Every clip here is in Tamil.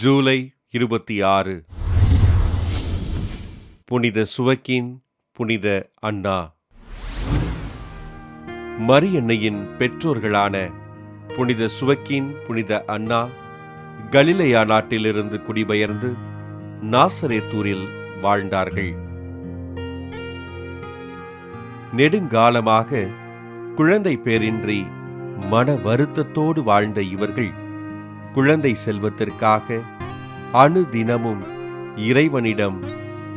ஜூலை 26. புனித சுவக்கின், புனித அன்னா. மரியன்னையின் பெற்றோர்களான புனித சுவக்கின், புனித அன்னா கலிலேயா நாட்டிலிருந்து குடிபெயர்ந்து நாசரேத்தூரில் வாழ்ந்தார்கள். நெடுங்காலமாக குழந்தை பேரின்றி மன வருத்தத்தோடு வாழ்ந்த இவர்கள் குழந்தை செல்வத்திற்காக அனுதினமும் இறைவனிடம்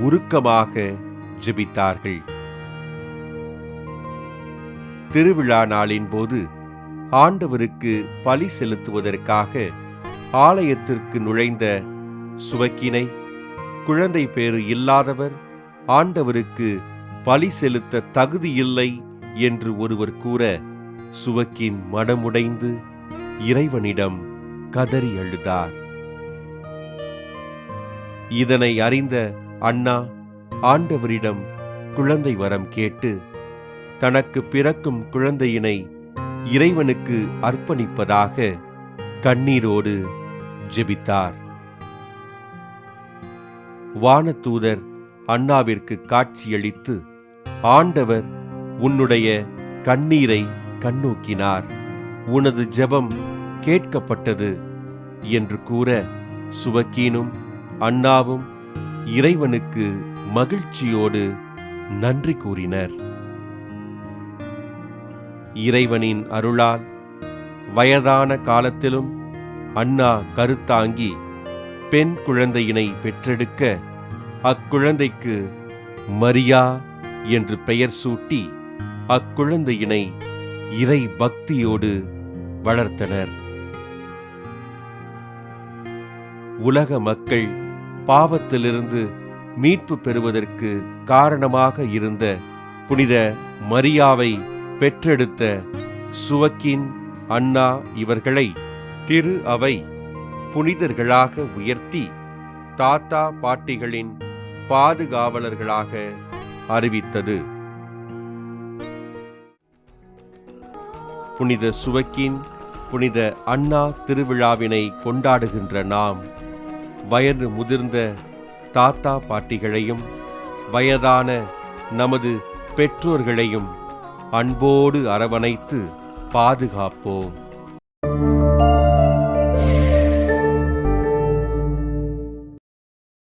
உருக்கமாக ஜெபித்தார்கள். திருவிழா நாளின் போது ஆண்டவருக்கு பலி செலுத்துவதற்காக ஆலயத்திற்கு நுழைந்த சுவக்கினை, குழந்தை பேறு இல்லாதவர் ஆண்டவருக்கு பலி செலுத்த தகுதியில்லை என்று ஒருவர் கூற, சுவக்கின் மனமுடைந்து இறைவனிடம் கதறி அழுதார். இதனை அறிந்த அன்னா ஆண்டவரிடம் குழந்தை வரம் கேட்டு தனக்கு பிறக்கும் குழந்தையினை இறைவனுக்கு அர்ப்பணிப்பதாக கண்ணீரோடு ஜெபித்தார். வானதூதர் அன்னாவிற்கு காட்சியளித்து, ஆண்டவர் உன்னுடைய கண்ணீரை கண்ணோக்கினார், உனது ஜெபம் கேட்கப்பட்டது என்று கூற, சுவக்கீனும் அன்னாவும் இறைவனுக்கு மகிழ்ச்சியோடு நன்றி கூறினர். இறைவனின் அருளால் வயதான காலத்திலும் அன்னா கருத்தாங்கி பெண் குழந்தையினை பெற்றெடுக்க, அக்குழந்தைக்கு மரியா என்று பெயர் சூட்டி அக்குழந்தையினை இறை பக்தியோடு வளர்த்தனர். உலக மக்கள் பாவத்திலிருந்து மீட்பு பெறுவதற்கு காரணமாக இருந்த புனித மரியாவை பெற்றெடுத்த சுவக்கின், அன்னா இவர்களை திரு அவை புனிதர்களாக உயர்த்தி தாத்தா பாட்டிகளின் பாதுகாவலர்களாக அறிவித்தது. புனித சுவக்கின், புனித அன்னா திருவிழாவினை கொண்டாடுகின்ற நாம் வயது முதிர்ந்த தாத்தா பாட்டிகளையும் வயதான நமது பெற்றோர்களையும் அன்போடு அரவணைத்து பாதுகாப்போம்.